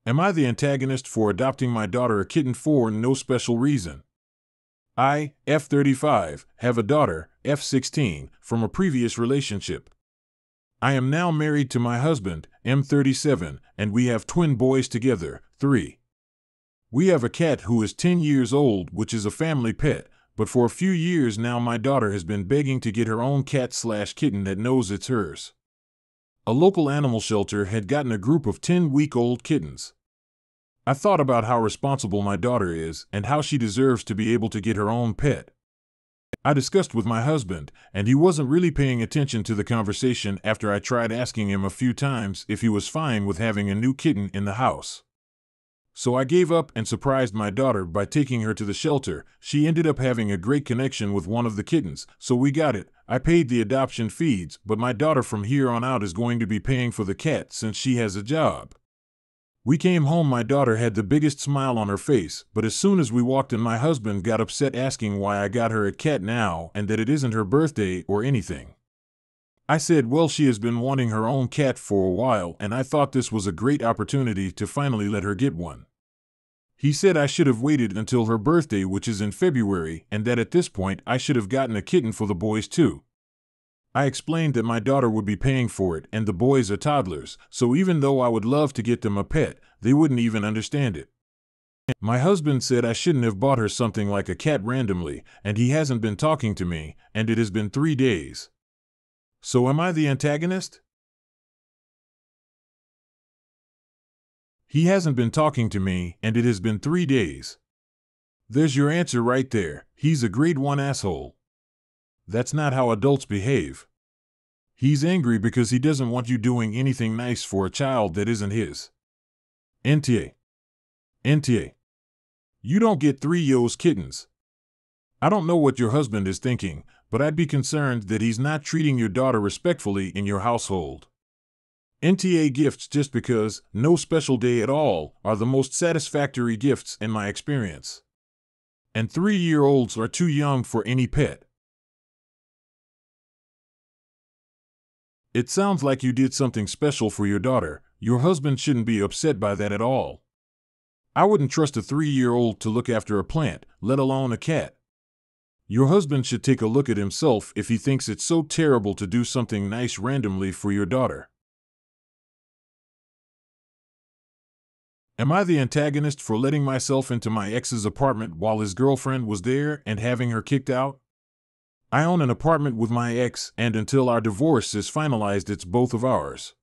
Am I the antagonist for adopting my daughter a kitten for no special reason? I, F35, have a daughter, F16, from a previous relationship. I am now married to my husband, M37, and we have twin boys together, 3. We have a cat who is 10 years old, which is a family pet, but for a few years now my daughter has been begging to get her own cat/kitten that knows it's hers. A local animal shelter had gotten a group of 10-week-old kittens. I thought about how responsible my daughter is and how she deserves to be able to get her own pet. I discussed with my husband, and he wasn't really paying attention to the conversation after I tried asking him a few times if he was fine with having a new kitten in the house. So I gave up and surprised my daughter by taking her to the shelter. She ended up having a great connection with one of the kittens, so we got it. I paid the adoption fees, but my daughter from here on out is going to be paying for the cat since she has a job. We came home, my daughter had the biggest smile on her face, but as soon as we walked in, my husband got upset asking why I got her a cat now and that it isn't her birthday or anything. I said, well, she has been wanting her own cat for a while, and I thought this was a great opportunity to finally let her get one. He said I should have waited until her birthday, which is in February, and that at this point I should have gotten a kitten for the boys too. I explained that my daughter would be paying for it and the boys are toddlers, so even though I would love to get them a pet, they wouldn't even understand it. My husband said I shouldn't have bought her something like a cat randomly, and he hasn't been talking to me, and it has been 3 days. So am I the antagonist? He hasn't been talking to me, and it has been 3 days. There's your answer right there. He's a grade 1 asshole. That's not how adults behave. He's angry because he doesn't want you doing anything nice for a child that isn't his. NTA. You don't get 3 Yo's kittens. I don't know what your husband is thinking, but I'd be concerned that he's not treating your daughter respectfully in your household. NTA gifts just because, no special day at all, are the most satisfactory gifts in my experience. And 3-year-olds are too young for any pet. It sounds like you did something special for your daughter. Your husband shouldn't be upset by that at all. I wouldn't trust a 3-year-old to look after a plant, let alone a cat. Your husband should take a look at himself if he thinks it's so terrible to do something nice randomly for your daughter. Am I the antagonist for letting myself into my ex's apartment while his girlfriend was there and having her kicked out? I own an apartment with my ex, and until our divorce is finalized, it's both of ours.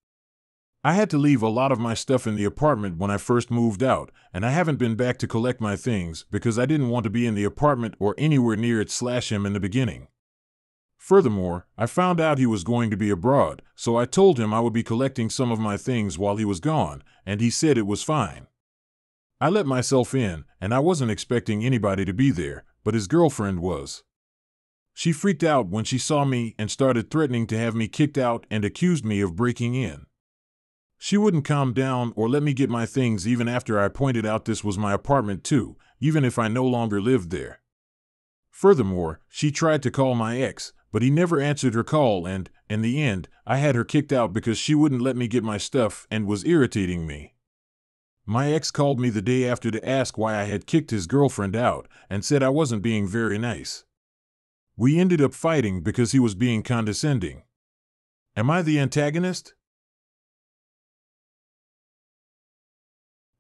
I had to leave a lot of my stuff in the apartment when I first moved out, and I haven't been back to collect my things because I didn't want to be in the apartment or anywhere near it/him in the beginning. Furthermore, I found out he was going to be abroad, so I told him I would be collecting some of my things while he was gone, and he said it was fine. I let myself in, and I wasn't expecting anybody to be there, but his girlfriend was. She freaked out when she saw me and started threatening to have me kicked out and accused me of breaking in. She wouldn't calm down or let me get my things even after I pointed out this was my apartment too, even if I no longer lived there. Furthermore, she tried to call my ex, but he never answered her call, and, in the end, I had her kicked out because she wouldn't let me get my stuff and was irritating me. My ex called me the day after to ask why I had kicked his girlfriend out and said I wasn't being very nice. We ended up fighting because he was being condescending. Am I the antagonist?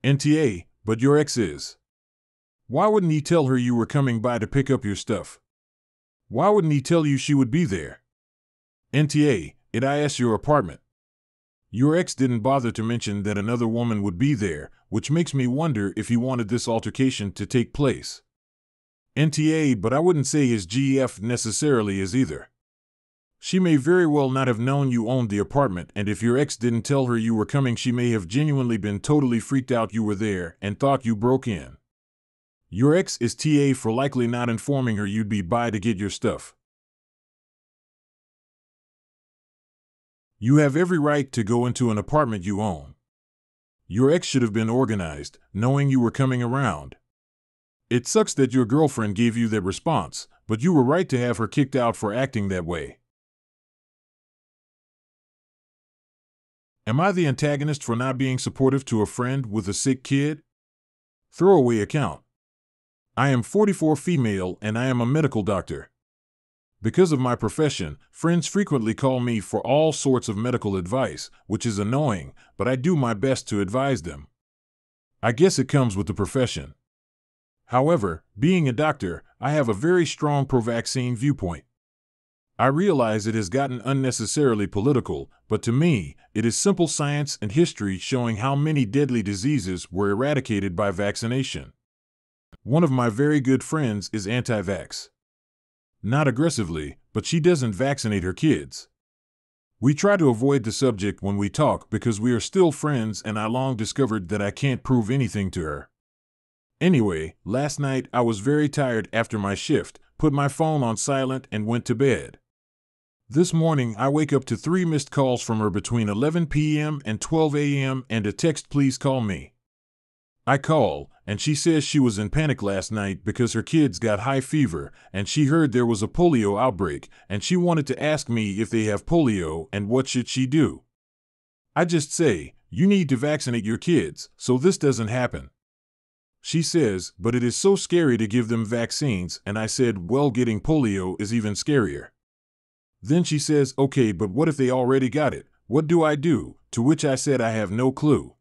NTA, but your ex is. Why wouldn't he tell her you were coming by to pick up your stuff? Why wouldn't he tell you she would be there? NTA, it is your apartment. Your ex didn't bother to mention that another woman would be there, which makes me wonder if he wanted this altercation to take place. NTA, but I wouldn't say his GF necessarily is either. She may very well not have known you owned the apartment, and if your ex didn't tell her you were coming, she may have genuinely been totally freaked out you were there and thought you broke in. Your ex is TA for likely not informing her you'd be by to get your stuff. You have every right to go into an apartment you own. Your ex should have been organized, knowing you were coming around. It sucks that your girlfriend gave you that response, but you were right to have her kicked out for acting that way. Am I the antagonist for not being supportive to a friend with a sick kid? Throwaway account. I am 44 female and I am a medical doctor. Because of my profession, friends frequently call me for all sorts of medical advice, which is annoying, but I do my best to advise them. I guess it comes with the profession. However, being a doctor, I have a very strong pro-vaccine viewpoint. I realize it has gotten unnecessarily political, but to me, it is simple science and history showing how many deadly diseases were eradicated by vaccination. One of my very good friends is anti-vax. Not aggressively, but she doesn't vaccinate her kids. We try to avoid the subject when we talk because we are still friends and I long discovered that I can't prove anything to her. Anyway, last night I was very tired after my shift, put my phone on silent and went to bed. This morning I wake up to 3 missed calls from her between 11 p.m. and 12 a.m. and a text, "Please call me." I call, and she says she was in panic last night because her kids got high fever and she heard there was a polio outbreak and she wanted to ask me if they have polio and what should she do. I just say, you need to vaccinate your kids so this doesn't happen. She says, but it is so scary to give them vaccines, and I said, well, getting polio is even scarier. Then she says, okay, but what if they already got it? What do I do? To which I said I have no clue.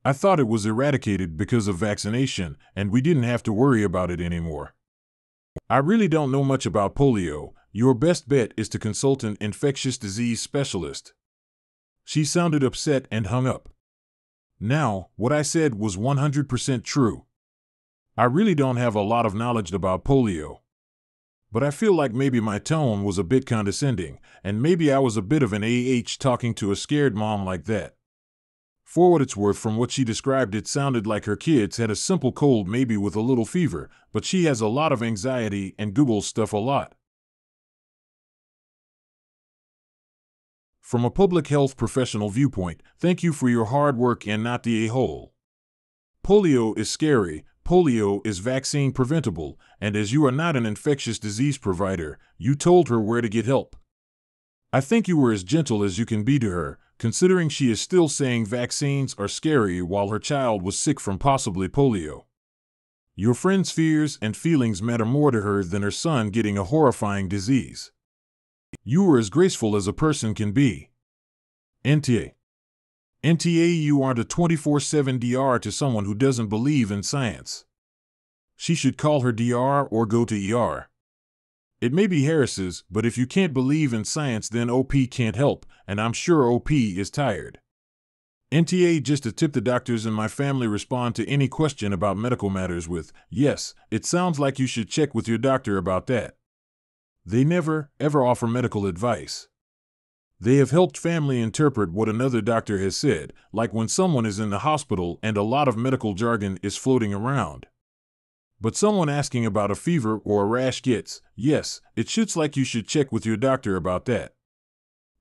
I thought it was eradicated because of vaccination, and we didn't have to worry about it anymore. I really don't know much about polio. Your best bet is to consult an infectious disease specialist. She sounded upset and hung up. Now, what I said was 100% true. I really don't have a lot of knowledge about polio. But I feel like maybe my tone was a bit condescending, and maybe I was a bit of an talking to a scared mom like that. For what it's worth, from what she described, it sounded like her kids had a simple cold, maybe with a little fever, but she has a lot of anxiety and Googles stuff a lot. From a public health professional viewpoint, thank you for your hard work and not the a-hole. Polio is scary, polio is vaccine preventable, and as you are not an infectious disease provider, you told her where to get help. I think you were as gentle as you can be to her, considering she is still saying vaccines are scary while her child was sick from possibly polio. Your friend's fears and feelings matter more to her than her son getting a horrifying disease. You were as graceful as a person can be. NTA. You aren't a 24/7 DR to someone who doesn't believe in science. She should call her DR or go to ER. It may be Harris's, but if you can't believe in science, then OP can't help, and I'm sure OP is tired. NTA, just to tip, the doctors in my family respond to any question about medical matters with, yes, it sounds like you should check with your doctor about that. They never, ever offer medical advice. They have helped family interpret what another doctor has said, like when someone is in the hospital and a lot of medical jargon is floating around. But someone asking about a fever or a rash gets, yes, it shoots like you should check with your doctor about that.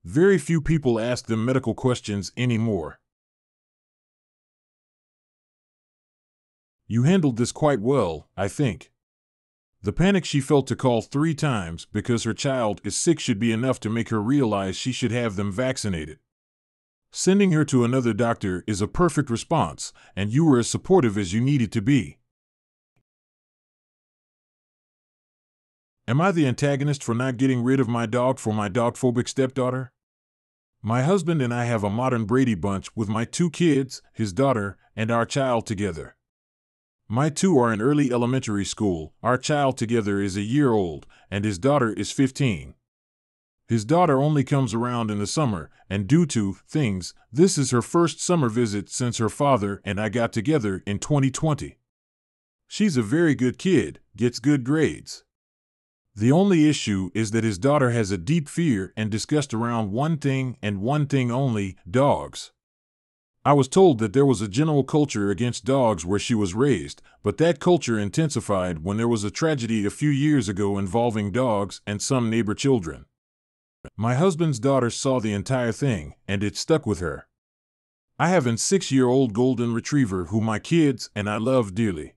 Very few people ask them medical questions anymore. You handled this quite well, I think. The panic she felt to call 3 times because her child is sick should be enough to make her realize she should have them vaccinated. Sending her to another doctor is a perfect response, and you were as supportive as you needed to be. Am I the antagonist for not getting rid of my dog for my dog-phobic stepdaughter? My husband and I have a modern Brady Bunch with my 2 kids, his daughter, and our child together. My 2 are in early elementary school, our child together is a year old, and his daughter is 15. His daughter only comes around in the summer, and due to things, this is her first summer visit since her father and I got together in 2020. She's a very good kid, gets good grades. The only issue is that his daughter has a deep fear and disgust around one thing and one thing only, dogs. I was told that there was a general culture against dogs where she was raised, but that culture intensified when there was a tragedy a few years ago involving dogs and some neighbor children. My husband's daughter saw the entire thing, and it stuck with her. I have a 6-year-old golden retriever who my kids and I love dearly.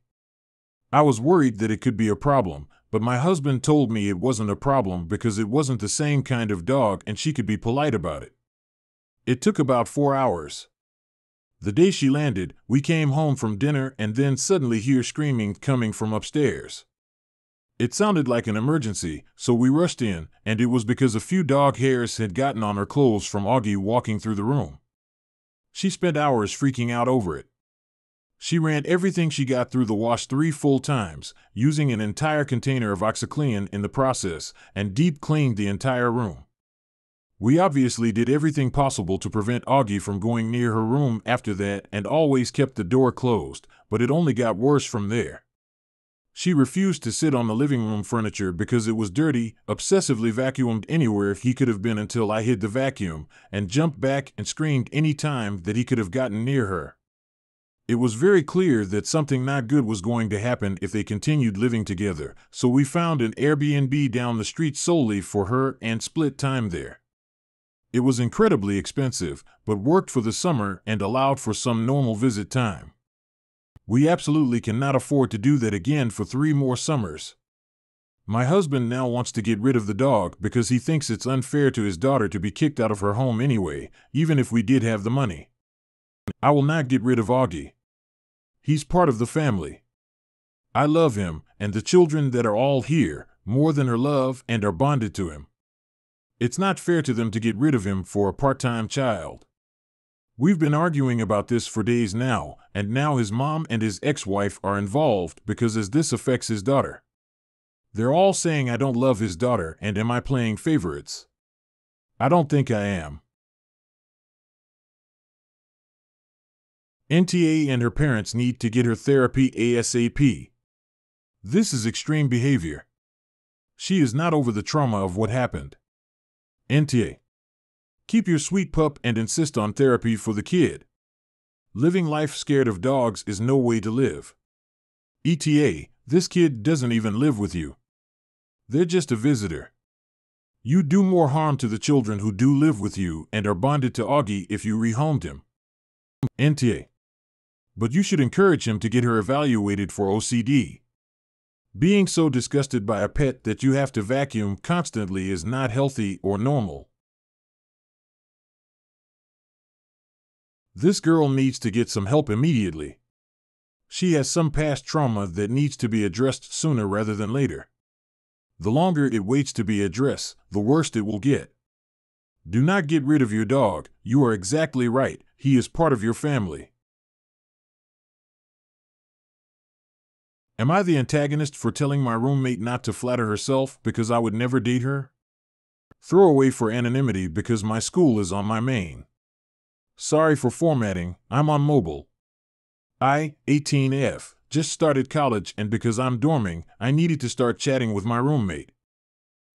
I was worried that it could be a problem, but my husband told me it wasn't a problem because it wasn't the same kind of dog and she could be polite about it. It took about 4 hours. The day she landed, we came home from dinner and then suddenly hear screaming coming from upstairs. It sounded like an emergency, so we rushed in, and it was because a few dog hairs had gotten on her clothes from Augie walking through the room. She spent hours freaking out over it. She ran everything she got through the wash 3 full times, using an entire container of OxyClean in the process, and deep cleaned the entire room. We obviously did everything possible to prevent Augie from going near her room after that and always kept the door closed, but it only got worse from there. She refused to sit on the living room furniture because it was dirty, obsessively vacuumed anywhere he could have been until I hid the vacuum, and jumped back and screamed any time that he could have gotten near her. It was very clear that something not good was going to happen if they continued living together, so we found an Airbnb down the street solely for her and split time there. It was incredibly expensive, but worked for the summer and allowed for some normal visit time. We absolutely cannot afford to do that again for 3 more summers. My husband now wants to get rid of the dog because he thinks it's unfair to his daughter to be kicked out of her home anyway, even if we did have the money. I will not get rid of Augie. He's part of the family. I love him and the children that are all here more than her love and are bonded to him. It's not fair to them to get rid of him for a part-time child. We've been arguing about this for days now, and now his mom and his ex-wife are involved because as this affects his daughter. They're all saying I don't love his daughter and am I playing favorites? I don't think I am. NTA and her parents need to get her therapy ASAP. This is extreme behavior. She is not over the trauma of what happened. NTA. Keep your sweet pup and insist on therapy for the kid. Living life scared of dogs is no way to live. ETA, this kid doesn't even live with you. They're just a visitor. You do more harm to the children who do live with you and are bonded to Augie if you rehomed him. NTA. But you should encourage him to get her evaluated for OCD. Being so disgusted by a pet that you have to vacuum constantly is not healthy or normal. This girl needs to get some help immediately. She has some past trauma that needs to be addressed sooner rather than later. The longer it waits to be addressed, the worse it will get. Do not get rid of your dog. You are exactly right. He is part of your family. Am I the antagonist for telling my roommate not to flatter herself because I would never date her? Throw away for anonymity because my school is on my main. Sorry for formatting, I'm on mobile. I, 18F, just started college and because I'm dorming, I needed to start chatting with my roommate.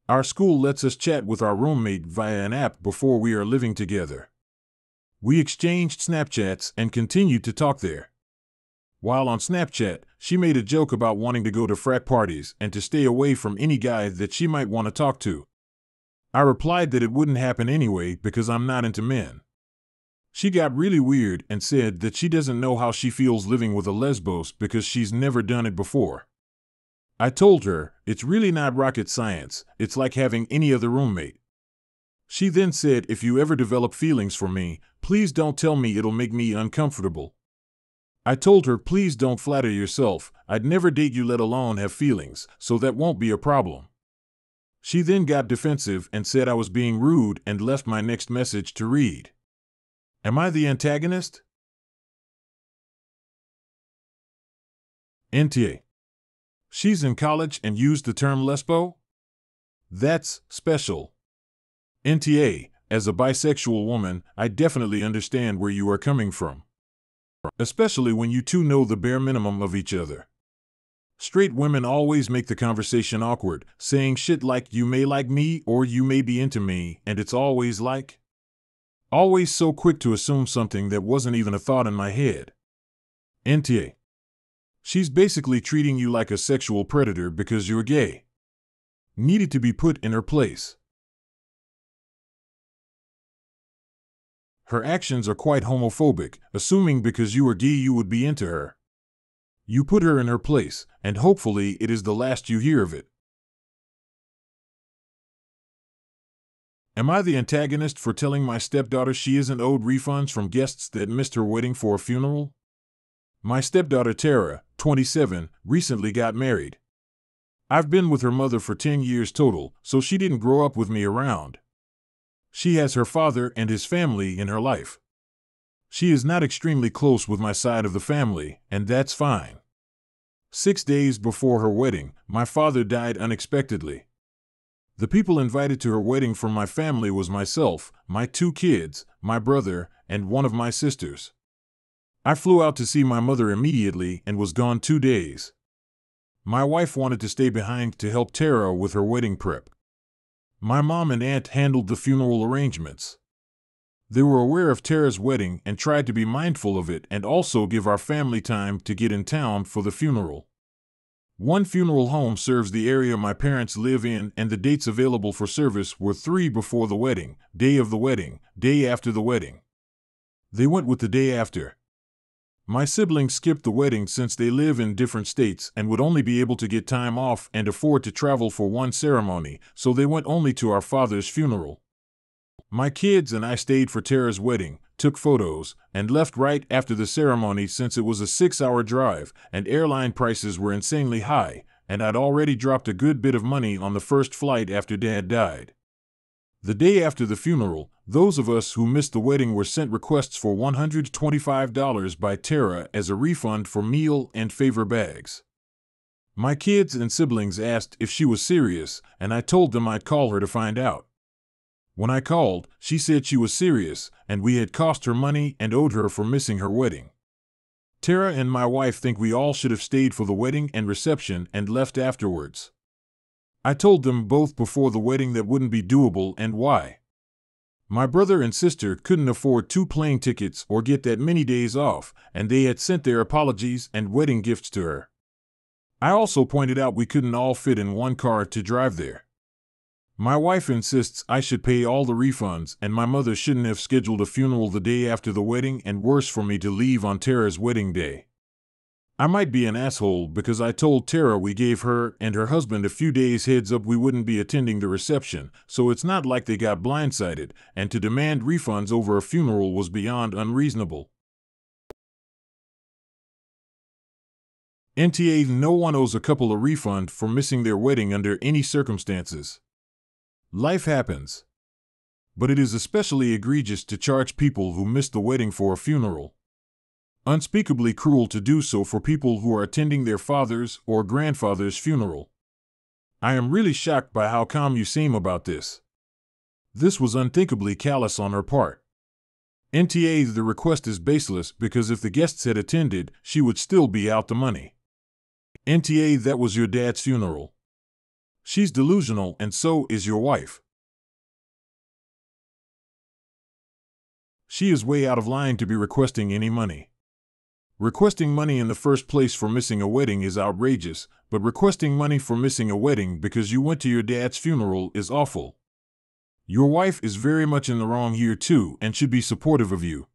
Our school lets us chat with our roommate via an app before we are living together. We exchanged Snapchats and continued to talk there. While on Snapchat, she made a joke about wanting to go to frat parties and to stay away from any guy that she might want to talk to. I replied that it wouldn't happen anyway because I'm not into men. She got really weird and said that she doesn't know how she feels living with a lesbos because she's never done it before. I told her, it's really not rocket science, it's like having any other roommate. She then said if you ever develop feelings for me, please don't tell me it'll make me uncomfortable. I told her please don't flatter yourself, I'd never date you let alone have feelings, so that won't be a problem. She then got defensive and said I was being rude and left my next message to read. Am I the antagonist? NTA. She's in college and used the term lesbo? That's special. NTA, as a bisexual woman, I definitely understand where you are coming from. Especially when you two know the bare minimum of each other. Straight women always make the conversation awkward, saying shit like you may like me or you may be into me, and it's always like... Always so quick to assume something that wasn't even a thought in my head. NTA. She's basically treating you like a sexual predator because you're gay. Needed to be put in her place. Her actions are quite homophobic, assuming because you are gay you would be into her. You put her in her place, and hopefully it is the last you hear of it. Am I the antagonist for telling my stepdaughter she isn't owed refunds from guests that missed her wedding for a funeral? My stepdaughter Tara, 27, recently got married. I've been with her mother for 10 years total, so she didn't grow up with me around. She has her father and his family in her life. She is not extremely close with my side of the family, and that's fine. 6 days before her wedding, my father died unexpectedly. The people invited to her wedding from my family was myself, my 2 kids, my brother, and one of my sisters. I flew out to see my mother immediately and was gone 2 days. My wife wanted to stay behind to help Tara with her wedding prep. My mom and aunt handled the funeral arrangements. They were aware of Tara's wedding and tried to be mindful of it and also give our family time to get in town for the funeral. One funeral home serves the area my parents live in, and the dates available for service were 3 before the wedding, day of the wedding, day after the wedding. They went with the day after. My siblings skipped the wedding since they live in different states and would only be able to get time off and afford to travel for one ceremony, so they went only to our father's funeral. My kids and I stayed for Tara's wedding, took photos, and left right after the ceremony since it was a 6-hour drive and airline prices were insanely high, and I'd already dropped a good bit of money on the first flight after Dad died. The day after the funeral, those of us who missed the wedding were sent requests for $125 by Tara as a refund for meal and favor bags. My kids and siblings asked if she was serious, and I told them I'd call her to find out. When I called, she said she was serious, and we had cost her money and owed her for missing her wedding. Tara and my wife think we all should have stayed for the wedding and reception and left afterwards. I told them both before the wedding that wouldn't be doable and why. My brother and sister couldn't afford 2 plane tickets or get that many days off, and they had sent their apologies and wedding gifts to her. I also pointed out we couldn't all fit in one car to drive there. My wife insists I should pay all the refunds and my mother shouldn't have scheduled a funeral the day after the wedding, and worse for me to leave on Tara's wedding day. I might be an asshole because I told Tara we gave her and her husband a few days heads up we wouldn't be attending the reception, so it's not like they got blindsided, and to demand refunds over a funeral was beyond unreasonable. NTA: no one owes a couple a refund for missing their wedding under any circumstances. Life happens. But it is especially egregious to charge people who missed the wedding for a funeral. Unspeakably cruel to do so for people who are attending their father's or grandfather's funeral. I am really shocked by how calm you seem about this. This was unthinkably callous on her part. NTA: the request is baseless because if the guests had attended, she would still be out the money. NTA: that was your dad's funeral. She's delusional, and so is your wife. She is way out of line to be requesting any money. Requesting money in the first place for missing a wedding is outrageous, but requesting money for missing a wedding because you went to your dad's funeral is awful. Your wife is very much in the wrong here too and should be supportive of you.